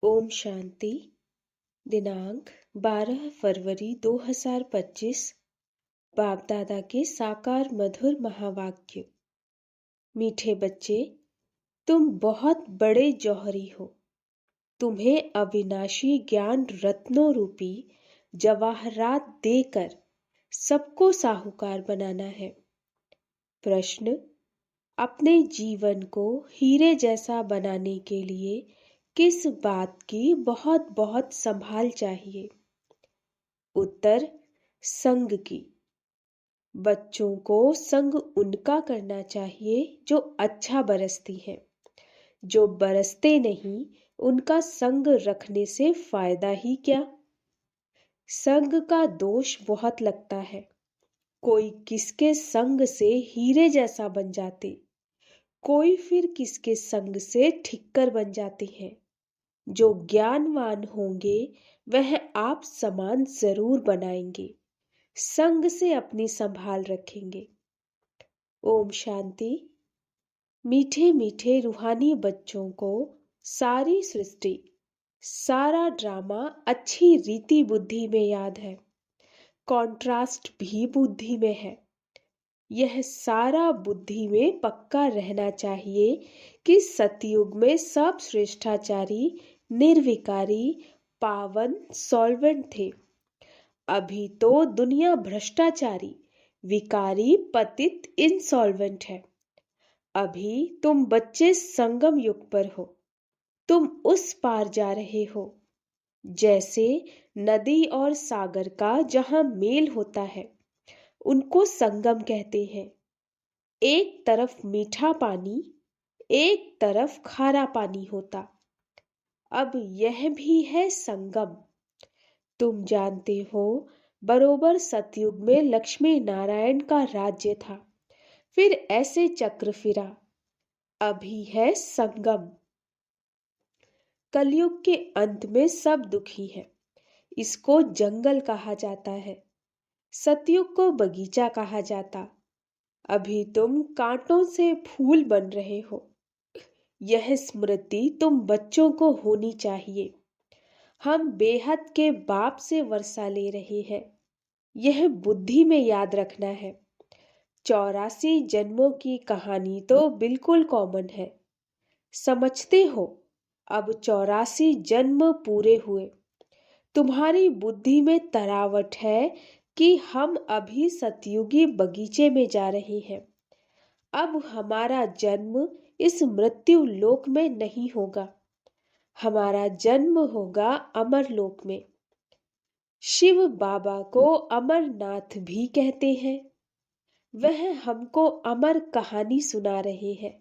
ओम शांति। दिनांक 12 फरवरी 2025। बाप दादा के साकार मधुर महावाक्य। मीठे बच्चे, तुम बहुत बड़े जौहरी हो। तुम्हें अविनाशी ज्ञान रत्नों रूपी जवाहरात देकर सबको साहूकार बनाना है। प्रश्न: अपने जीवन को हीरे जैसा बनाने के लिए किस बात की बहुत बहुत संभाल चाहिए? उत्तर: संग की। बच्चों को संग उनका करना चाहिए जो अच्छा बरसती है। जो बरसते नहीं, उनका संग रखने से फायदा ही क्या। संग का दोष बहुत लगता है। कोई किसके संग से हीरे जैसा बन जाते, कोई फिर किसके संग से ठिक्कर बन जाते हैं। जो ज्ञानवान होंगे वह आप समान जरूर बनाएंगे, संग से अपनी संभाल रखेंगे। ओम शांति। मीठे मीठे रूहानी बच्चों को सारी सृष्टि, सारा ड्रामा अच्छी रीति बुद्धि में याद है। कॉन्ट्रास्ट भी बुद्धि में है। यह सारा बुद्धि में पक्का रहना चाहिए कि सतयुग में सब श्रेष्ठाचारी, निर्विकारी, पावन, सॉल्वेंट थे। अभी तो दुनिया भ्रष्टाचारी, विकारी, पतित, इंसॉल्वेंट है। अभी तुम बच्चे संगम युग पर हो। तुम उस पार जा रहे हो। जैसे नदी और सागर का जहां मेल होता है, उनको संगम कहते हैं। एक तरफ मीठा पानी, एक तरफ खारा पानी होता। अब यह भी है संगम। तुम जानते हो, बरोबर सतयुग में लक्ष्मी नारायण का राज्य था। फिर ऐसे चक्र फिरा। अभी है संगम। कलयुग के अंत में सब दुखी है। इसको जंगल कहा जाता है। सतयुग को बगीचा कहा जाता। अभी तुम कांटों से फूल बन रहे हो। यह स्मृति तुम बच्चों को होनी चाहिए। हम बेहद के बाप से वर्षा ले रहे हैं। यह बुद्धि में याद रखना है। 84 जन्मों की कहानी तो बिल्कुल कॉमन है। समझते हो, अब 84 जन्म पूरे हुए। तुम्हारी बुद्धि में तरावट है कि हम अभी सतयुगी बगीचे में जा रहे हैं। अब हमारा जन्म इस मृत्यु लोक में नहीं होगा। हमारा जन्म होगा अमर लोक में। शिव बाबा को अमरनाथ भी कहते हैं। वह हमको अमर कहानी सुना रहे हैं।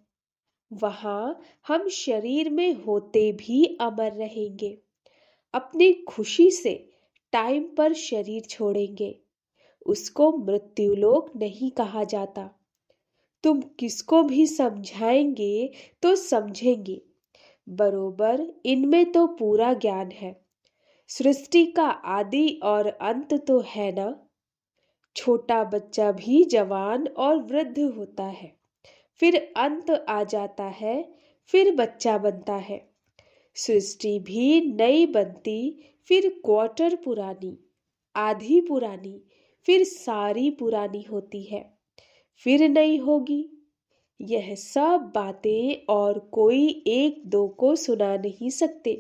वहां हम शरीर में होते भी अमर रहेंगे। अपनी खुशी से टाइम पर शरीर छोड़ेंगे। उसको मृत्युलोक नहीं कहा जाता। तुम किसको भी समझाएंगे तो समझेंगे। बरोबर इनमें तो पूरा ज्ञान है। सृष्टि का आदि और अंत तो है ना। छोटा बच्चा भी जवान और वृद्ध होता है, फिर अंत आ जाता है, फिर बच्चा बनता है। सृष्टि भी नई बनती, फिर क्वार्टर पुरानी, आधी पुरानी, फिर सारी पुरानी होती है, फिर नई होगी। यह सब बातें और कोई एक दो को सुना नहीं सकते।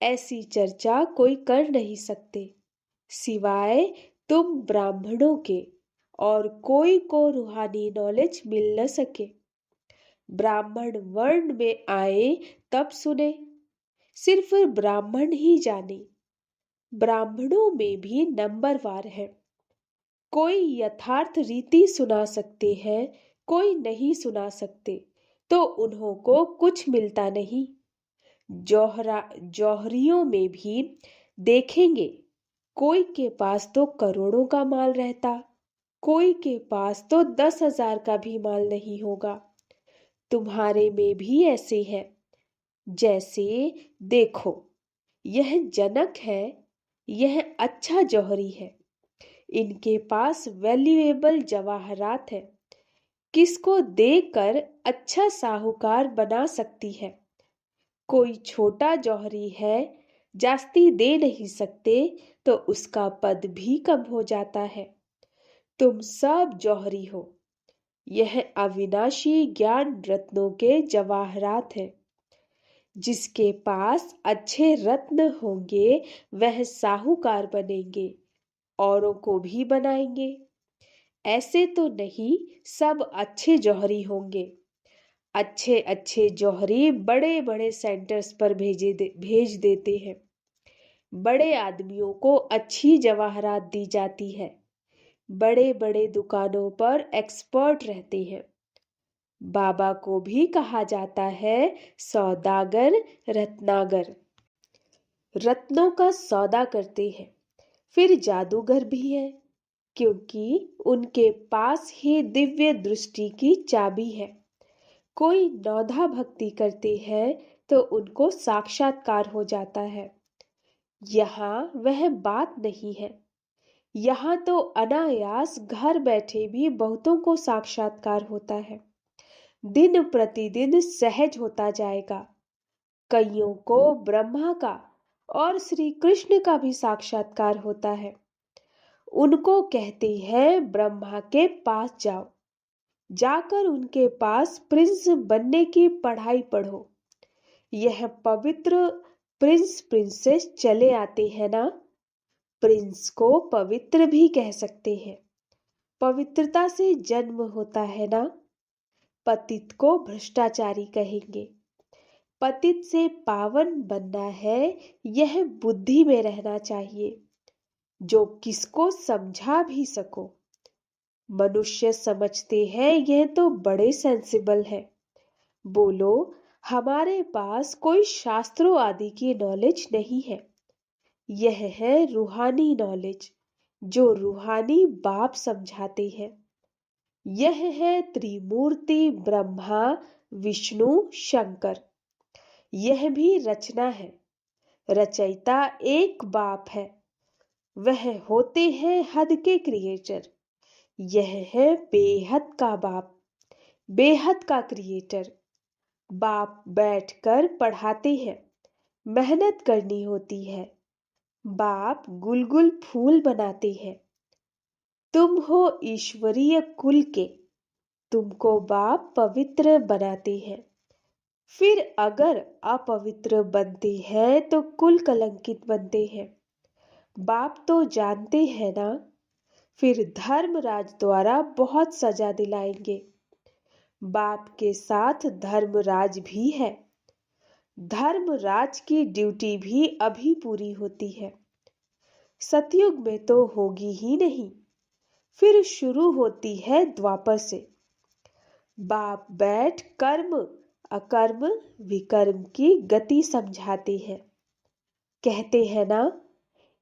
ऐसी चर्चा कोई कर नहीं सकते, सिवाय तुम ब्राह्मणों के। और कोई को रूहानी नॉलेज मिल न सके। ब्राह्मण वर्ण में आए तब सुने। सिर्फ ब्राह्मण ही जाने। ब्राह्मणों में भी नंबरवार है। कोई यथार्थ रीति सुना सकते हैं, कोई नहीं सुना सकते, तो उन्हों को कुछ मिलता नहीं। जौहरियों में भी देखेंगे, कोई के पास तो करोड़ों का माल रहता, कोई के पास तो 10,000 का भी माल नहीं होगा। तुम्हारे में भी ऐसे है। जैसे देखो, यह जनक है, यह अच्छा जौहरी है। इनके पास वैल्यूएबल जवाहरात है। किसको देकर अच्छा साहूकार बना सकती है। कोई छोटा जौहरी है, जास्ती दे नहीं सकते तो उसका पद भी कम हो जाता है। तुम सब जौहरी हो। यह अविनाशी ज्ञान रत्नों के जवाहरात हैं। जिसके पास अच्छे रत्न होंगे वह साहूकार बनेंगे, औरों को भी बनाएंगे। ऐसे तो नहीं सब अच्छे जौहरी होंगे। अच्छे अच्छे जौहरी बड़े बड़े सेंटर्स पर भेज देते हैं। बड़े आदमियों को अच्छी जवाहरात दी जाती है। बड़े बड़े दुकानों पर एक्सपर्ट रहते हैं। बाबा को भी कहा जाता है सौदागर रत्नागर। रत्नों का सौदा करते हैं। फिर जादूगर भी है, क्योंकि उनके पास ही दिव्य दृष्टि की चाबी है। कोई नौधा भक्ति करते हैं तो उनको साक्षात्कार हो जाता है। यहाँ वह बात नहीं है। यहाँ तो अनायास घर बैठे भी बहुतों को साक्षात्कार होता है। दिन प्रतिदिन सहज होता जाएगा। कईयों को ब्रह्मा का और श्री कृष्ण का भी साक्षात्कार होता है। उनको कहते हैं ब्रह्मा के पास जाओ, जाकर उनके पास प्रिंस बनने की पढ़ाई पढ़ो। यह पवित्र प्रिंस प्रिंसेस चले आते हैं ना। प्रिंस को पवित्र भी कह सकते हैं। पवित्रता से जन्म होता है ना। पतित को भ्रष्टाचारी कहेंगे। पतित से पावन बनना है, यह बुद्धि में रहना चाहिए, जो किसको समझा भी सको। मनुष्य समझते हैं यह तो बड़े सेंसिबल है। बोलो हमारे पास कोई शास्त्रों आदि की नॉलेज नहीं है। यह है रूहानी नॉलेज, जो रूहानी बाप समझाते हैं। यह है त्रिमूर्ति ब्रह्मा विष्णु शंकर। यह भी रचना है। रचयिता एक बाप है। वह होते हैं हद के क्रिएटर। यह है बेहद का बाप, बेहद का क्रिएटर। बाप बैठकर पढ़ाते हैं। मेहनत करनी होती है। बाप गुलगुल फूल बनाते हैं। तुम हो ईश्वरीय कुल के। तुमको बाप पवित्र बनाते हैं। फिर अगर अपवित्र बनते हैं तो कुल कलंकित बनते हैं। बाप तो जानते हैं ना। फिर धर्मराज द्वारा बहुत सजा दिलाएंगे। बाप के साथ धर्मराज भी है। धर्मराज की ड्यूटी भी अभी पूरी होती है। सतयुग में तो होगी ही नहीं। फिर शुरू होती है द्वापर से। बाप बैठ कर्म अकर्म विकर्म की गति समझाते हैं। कहते हैं ना,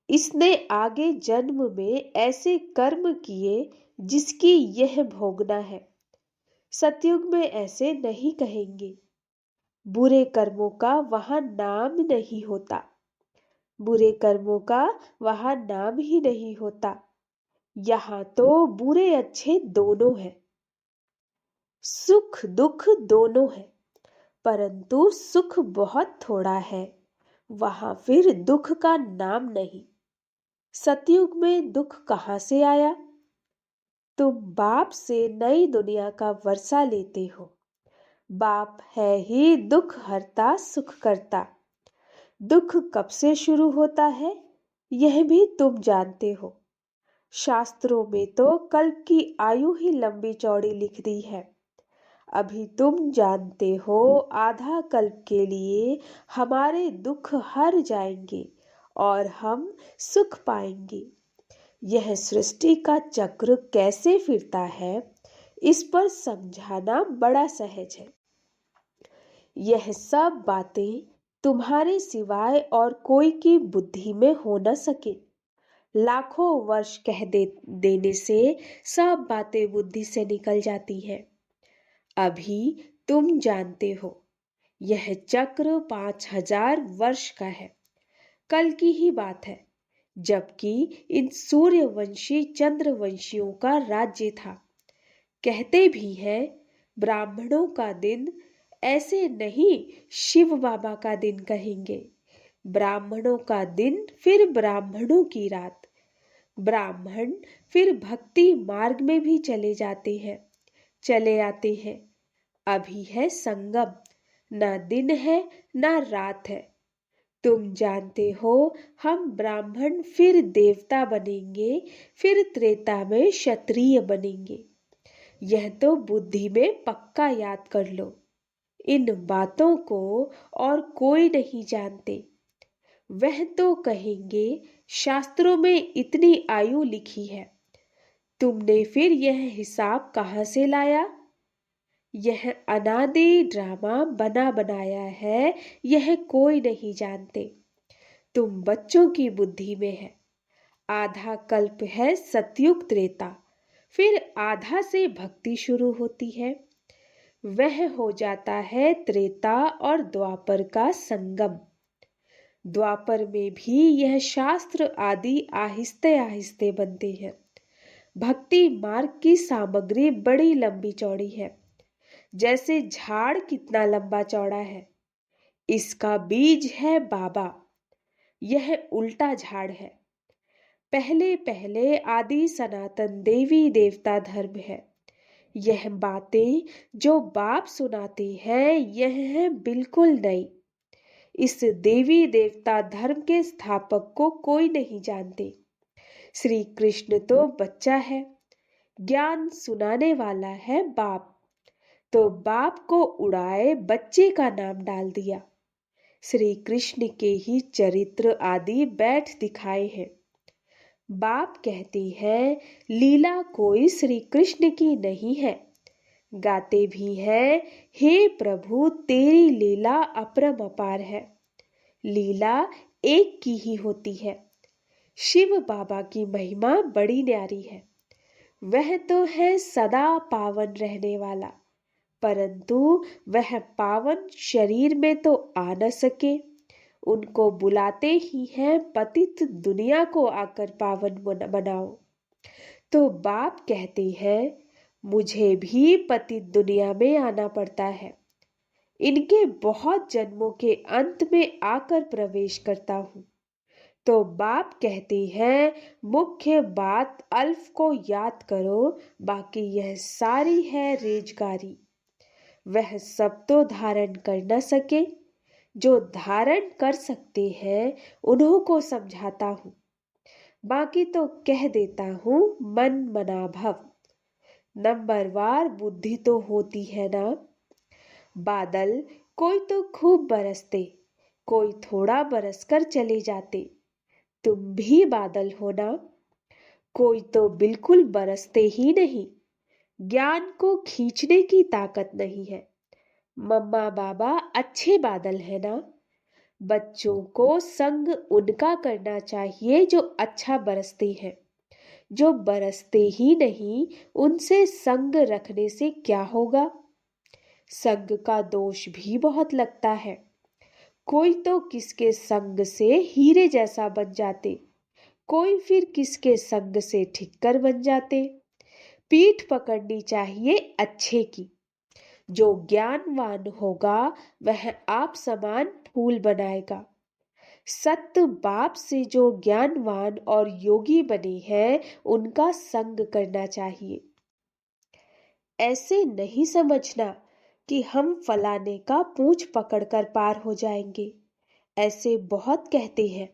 इसने आगे जन्म में ऐसे कर्म किए जिसकी यह भोगना है। सतयुग में ऐसे नहीं कहेंगे। बुरे कर्मों का वहां नाम नहीं होता। बुरे कर्मों का वहां नाम ही नहीं होता। यहाँ तो बुरे अच्छे दोनों हैं। सुख दुख दोनों है, परंतु सुख बहुत थोड़ा है। वहां फिर दुख का नाम नहीं। सतयुग में दुख कहाँ से आया? तुम बाप से नई दुनिया का वर्षा लेते हो। बाप है ही दुख हरता सुख करता। दुख कब से शुरू होता है यह भी तुम जानते हो। शास्त्रों में तो कल्प की आयु ही लंबी चौड़ी लिख दी है। अभी तुम जानते हो आधा कल्प के लिए हमारे दुख हर जाएंगे और हम सुख पाएंगे। यह सृष्टि का चक्र कैसे फिरता है, इस पर समझाना बड़ा सहज है। यह सब बातें तुम्हारे सिवाय और कोई की बुद्धि में हो न सके। लाखों वर्ष कह देने से सब बातें बुद्धि से निकल जाती हैं। अभी तुम जानते हो यह चक्र 5000 वर्ष का है। कल की ही बात है, जबकि इन सूर्यवंशी चंद्रवंशियों का राज्य था। कहते भी हैं ब्राह्मणों का दिन ऐसे नहीं शिव बाबा का दिन कहेंगे। ब्राह्मणों का दिन फिर ब्राह्मणों की रात। ब्राह्मण फिर भक्ति मार्ग में भी चले जाते हैं, चले आते हैं। अभी है संगम, ना दिन है ना रात है। तुम जानते हो हम ब्राह्मण फिर देवता बनेंगे, फिर त्रेता में क्षत्रिय बनेंगे। यह तो बुद्धि में पक्का याद कर लो। इन बातों को और कोई नहीं जानते। वह तो कहेंगे शास्त्रों में इतनी आयु लिखी है, तुमने फिर यह हिसाब कहाँ से लाया? यह अनादि ड्रामा बना बनाया है, यह कोई नहीं जानते। तुम बच्चों की बुद्धि में है। आधा कल्प है सतयुग त्रेता, फिर आधा से भक्ति शुरू होती है। वह हो जाता है त्रेता और द्वापर का संगम। द्वापर में भी यह शास्त्र आदि आहिस्ते आहिस्ते बनते हैं। भक्ति मार्ग की सामग्री बड़ी लंबी चौड़ी है, जैसे झाड़ कितना लंबा चौड़ा है। इसका बीज है बाबा। यह उल्टा झाड़ है। पहले पहले आदि सनातन देवी देवता धर्म है। यह बातें जो बाप सुनाते हैं यह है बिल्कुल नई। इस देवी देवता धर्म के स्थापक को कोई नहीं जानते। श्री कृष्ण तो बच्चा है, ज्ञान सुनाने वाला है बाप। तो बाप को उड़ाए बच्चे का नाम डाल दिया। श्री कृष्ण के ही चरित्र आदि बैठ दिखाए हैं। बाप कहते हैं लीला कोई श्री कृष्ण की नहीं है। गाते भी है हे प्रभु तेरी लीला अपरम अपार है। लीला एक की ही होती है। शिव बाबा की महिमा बड़ी न्यारी है। वह तो है सदा पावन रहने वाला, परंतु वह पावन शरीर में तो आ न सके। उनको बुलाते ही हैं पतित दुनिया को आकर पावन बनाओ। तो बाप कहते हैं मुझे भी पतित दुनिया में आना पड़ता है। इनके बहुत जन्मों के अंत में आकर प्रवेश करता हूँ। तो बाप कहते हैं मुख्य बात अल्फ को याद करो, बाकी यह सारी है रेजगारी। वह सब तो धारण कर न सके। जो धारण कर सकते हैं उन्हों को समझाता हूँ। बाकी तो कह देता हूँ मन मना भव। नंबरवार बुद्धि तो होती है ना। बादल कोई तो खूब बरसते, कोई थोड़ा बरस कर चले जाते। तुम भी बादल हो ना। कोई तो बिल्कुल बरसते ही नहीं। ज्ञान को खींचने की ताकत नहीं है। मम्मा बाबा अच्छे बादल है ना। बच्चों को संग उनका करना चाहिए जो अच्छा बरसते हैं। जो बरसते ही नहीं उनसे संग रखने से क्या होगा। संग का दोष भी बहुत लगता है। कोई तो किसके संग से हीरे जैसा बन जाते, कोई फिर किसके संग से ठिक्कर बन जाते। पीठ पकड़नी चाहिए अच्छे की। जो ज्ञानवान होगा वह आप समान फूल बनाएगा। सत्य बाप से जो ज्ञानवान और योगी बने हैं उनका संग करना चाहिए। ऐसे नहीं समझना कि हम फलाने का पूंछ पकड़कर पार हो जाएंगे। ऐसे बहुत कहते हैं,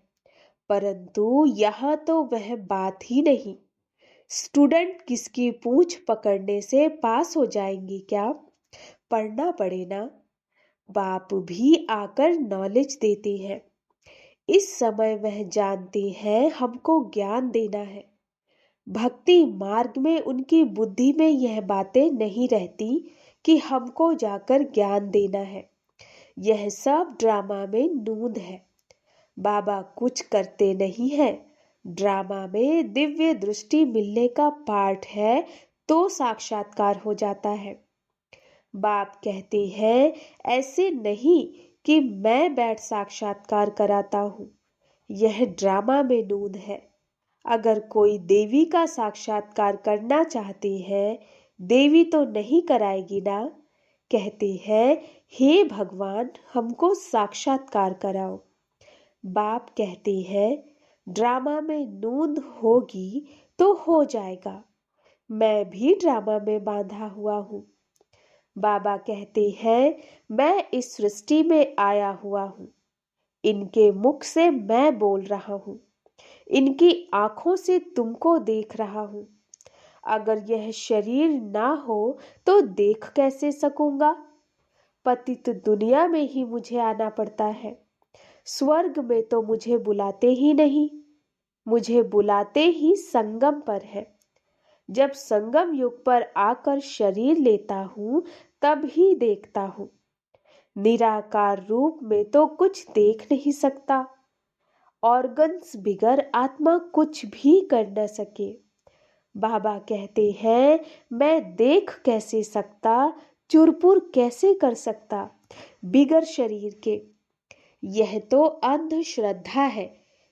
परंतु यहाँ तो वह बात ही नहीं। स्टूडेंट किसकी पूंछ पकड़ने से पास हो जाएंगे क्या? पढ़ना पड़े ना। बाप भी आकर नॉलेज देते हैं। इस समय वह जानते हैं हमको ज्ञान देना है। भक्ति मार्ग में उनकी बुद्धि में यह बातें नहीं रहती कि हमको जाकर ज्ञान देना है। यह सब ड्रामा में नूंद है। बाबा कुछ करते नहीं है। ड्रामा में दिव्य दृष्टि मिलने का पार्ट है तो साक्षात्कार हो जाता है। बाप कहते हैं ऐसे नहीं कि मैं बैठ साक्षात्कार कराता हूँ। यह ड्रामा में नूंद है। अगर कोई देवी का साक्षात्कार करना चाहते हैं, देवी तो नहीं कराएगी ना। कहते हैं, हे भगवान हमको साक्षात्कार कराओ। बाप कहते हैं, ड्रामा में नूंद होगी तो हो जाएगा, मैं भी ड्रामा में बांधा हुआ हूँ। बाबा कहते हैं, मैं इस सृष्टि में आया हुआ हूँ, इनके मुख से मैं बोल रहा हूँ, इनकी आंखों से तुमको देख रहा हूँ। अगर यह शरीर ना हो तो देख कैसे सकूंगा? पतित दुनिया में ही मुझे आना पड़ता है, स्वर्ग में तो मुझे बुलाते ही नहीं, मुझे बुलाते ही संगम पर है। जब संगम युग पर आकर शरीर लेता हूँ तब ही देखता हूँ, निराकार रूप में तो कुछ देख नहीं सकता। ऑर्गन्स बिगर आत्मा कुछ भी कर न सके। बाबा कहते हैं, मैं देख कैसे सकता, चुरपुर कैसे कर सकता बिगर शरीर के। यह तो अंधश्रद्धा है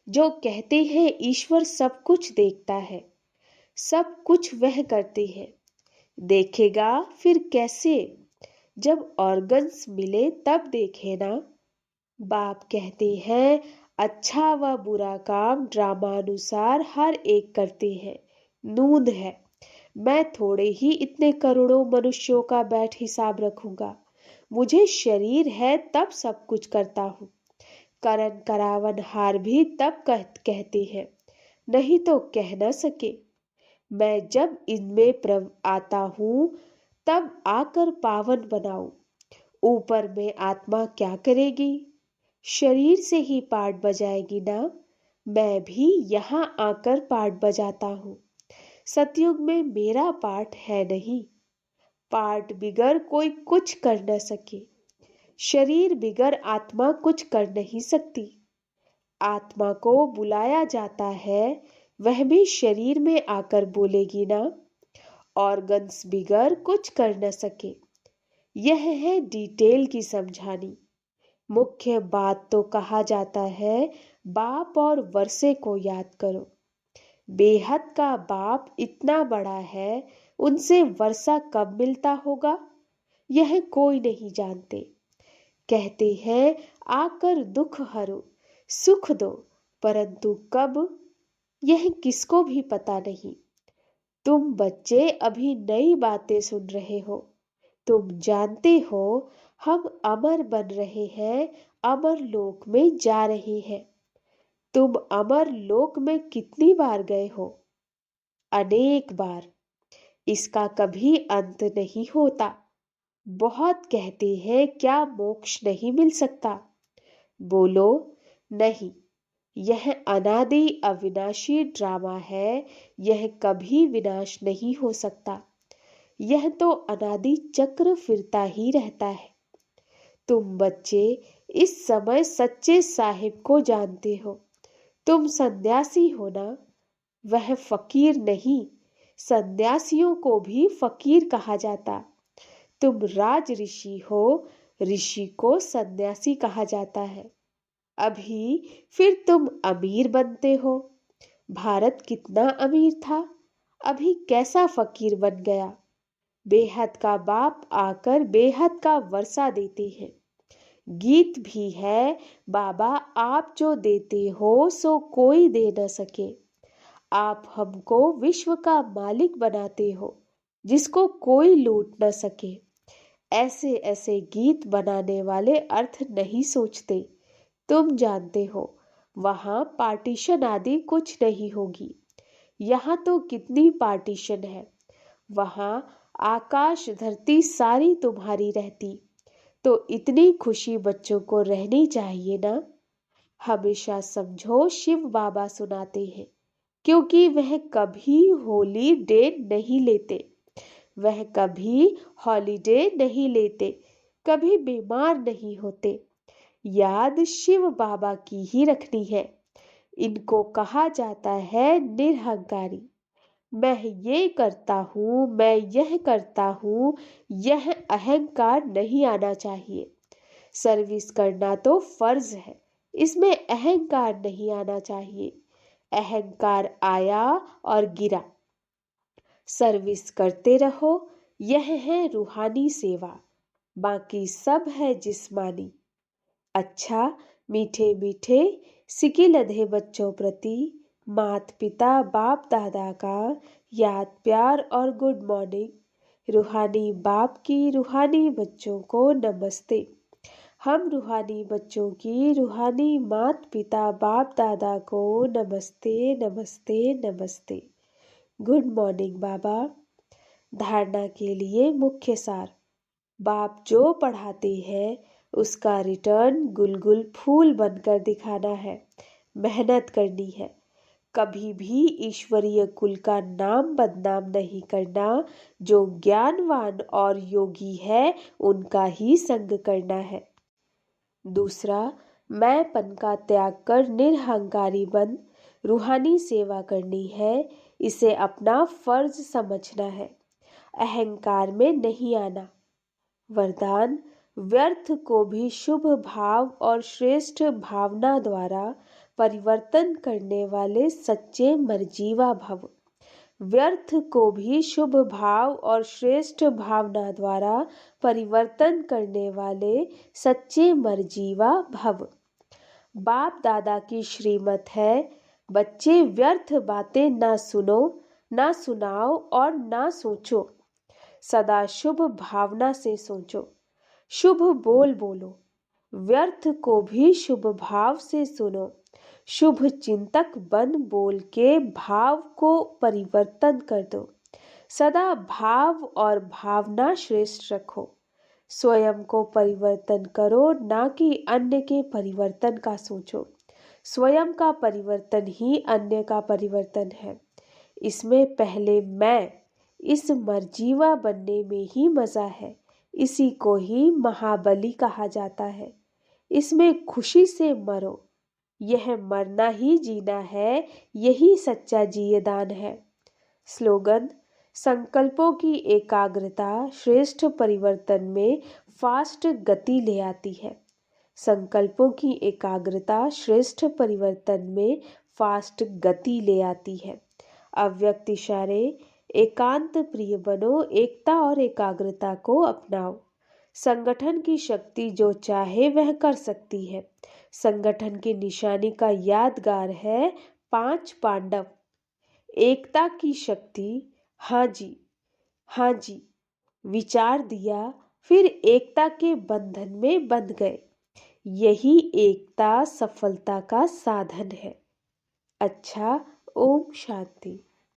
जो कहते हैं ईश्वर सब कुछ देखता है, सब कुछ वह करते हैं। देखेगा फिर कैसे? जब ऑर्गन्स मिले तब देखे ना। बाप कहते हैं, अच्छा व बुरा काम ड्रामानुसार हर एक करते हैं, नूंद है। मैं थोड़े ही इतने करोड़ों मनुष्यों का बैठ हिसाब रखूंगा। मुझे शरीर है तब सब कुछ करता हूँ। करण करावन हार भी तब कहते हैं, नहीं तो कह न सके। मैं जब इनमें प्रव आता हूँ तब आकर पावन बनाऊं। ऊपर में आत्मा क्या करेगी? शरीर से ही पाठ बजाएगी ना। मैं भी यहाँ आकर पाठ बजाता हूँ। सतयुग में मेरा पाठ है नहीं। पाठ बिगर कोई कुछ कर न सके। शरीर बिगर आत्मा कुछ कर नहीं सकती। आत्मा को बुलाया जाता है, वह भी शरीर में आकर बोलेगी ना। ऑर्गन्स बिगर कुछ कर न सके। यह है डिटेल की समझानी। मुख्य बात तो कहा जाता है, बाप और वर्षे को याद करो। बेहद का बाप इतना बड़ा है, उनसे वर्षा कब मिलता होगा यह कोई नहीं जानते। कहते हैं, आकर दुख हरो, सुख दो, परंतु कब यह किसको भी पता नहीं। तुम बच्चे अभी नई बातें सुन रहे हो। तुम जानते हो हम अमर बन रहे हैं, अमर लोक में जा रहे हैं। तुम अमर लोक में कितनी बार गए हो? अनेक बार। इसका कभी अंत नहीं होता। बहुत कहते हैं, क्या मोक्ष नहीं मिल सकता? बोलो नहीं, यह अनादि अविनाशी ड्रामा है, यह कभी विनाश नहीं हो सकता। यह तो अनादि चक्र फिरता ही रहता है। तुम बच्चे इस समय सच्चे साहिब को जानते हो। तुम सन्यासी हो ना? वह फकीर नहीं, सन्यासियों को भी फकीर कहा जाता। तुम राज ऋषि हो, ऋषि को सन्यासी कहा जाता है। अभी फिर तुम अमीर बनते हो। भारत कितना अमीर था, अभी कैसा फकीर बन गया। बेहद का बाप आकर बेहद का वर्षा देते हैं। गीत भी है, बाबा आप जो देते हो सो कोई दे न सके। आप हमको विश्व का मालिक बनाते हो, जिसको कोई लूट न सके। ऐसे ऐसे गीत बनाने वाले अर्थ नहीं सोचते। तुम जानते हो वहां पार्टीशन आदि कुछ नहीं होगी। यहाँ तो कितनी पार्टीशन है। वहां आकाश धरती सारी तुम्हारी रहती तो इतनी खुशी बच्चों को रहनी चाहिए ना। हमेशा समझो शिव बाबा सुनाते हैं, क्योंकि वह कभी होली डे नहीं लेते, वह कभी हॉलीडे नहीं लेते, कभी बीमार नहीं होते। याद शिव बाबा की ही रखनी है। इनको कहा जाता है निरहंकारी। मैं ये करता हूँ, मैं यह करता हूँ, यह अहंकार नहीं आना चाहिए। सर्विस करना तो फर्ज है, इसमें अहंकार नहीं आना चाहिए। अहंकार आया और गिरा। सर्विस करते रहो, यह है रूहानी सेवा। बाकी सब है जिस्मानी। अच्छा, मीठे मीठे सिके लधे बच्चों प्रति मात पिता बाप दादा का याद प्यार और गुड मॉर्निंग। रूहानी बाप की रूहानी बच्चों को नमस्ते। हम रूहानी बच्चों की रूहानी मात पिता बाप दादा को नमस्ते नमस्ते नमस्ते। गुड मॉर्निंग बाबा। धारणा के लिए मुख्य सार। बाप जो पढ़ाते हैं उसका रिटर्न गुलगुल फूल बनकर दिखाना है, मेहनत करनी है। कभी भी ईश्वरीय कुल का नाम बदनाम नहीं करना। जो ज्ञानवान और योगी है उनका ही संग करना है। दूसरा, मैंपन का त्याग कर निरहंकारी बन रूहानी सेवा करनी है। इसे अपना फर्ज समझना है, अहंकार में नहीं आना। वरदान, व्यर्थ को भी शुभ भाव और श्रेष्ठ भावना द्वारा परिवर्तन करने वाले सच्चे मर्जीवा भव। व्यर्थ को भी शुभ भाव और श्रेष्ठ भावना द्वारा परिवर्तन करने वाले सच्चे मर्जीवा भव। बाप दादा की श्रीमत है, बच्चे व्यर्थ बातें ना सुनो, ना सुनाओ और ना सोचो। सदा शुभ भावना से सोचो, शुभ बोल बोलो। व्यर्थ को भी शुभ भाव से सुनो। शुभ चिंतक बन बोल के भाव को परिवर्तन कर दो। सदा भाव और भावना श्रेष्ठ रखो। स्वयं को परिवर्तन करो, ना कि अन्य के परिवर्तन का सोचो। स्वयं का परिवर्तन ही अन्य का परिवर्तन है। इसमें पहले मैं, इस मर्जीवा बनने में ही मजा है। इसी को ही महाबली कहा जाता है। इसमें खुशी से मरो। यह मरना ही जीना है, यही सच्चा जियेदान है। स्लोगन, संकल्पों की एकाग्रता श्रेष्ठ परिवर्तन में फास्ट गति ले आती है। संकल्पों की एकाग्रता श्रेष्ठ परिवर्तन में फास्ट गति ले आती है। अव्यक्त इशारे, एकांत प्रिय बनो, एकता और एकाग्रता को अपनाओ। संगठन की शक्ति जो चाहे वह कर सकती है। संगठन की निशानी का यादगार है 5 पांडव। एकता की शक्ति, हाँ जी, हाँ जी, विचार दिया, फिर एकता के बंधन में बंध गए। यही एकता सफलता का साधन है। अच्छा, ओम शांति।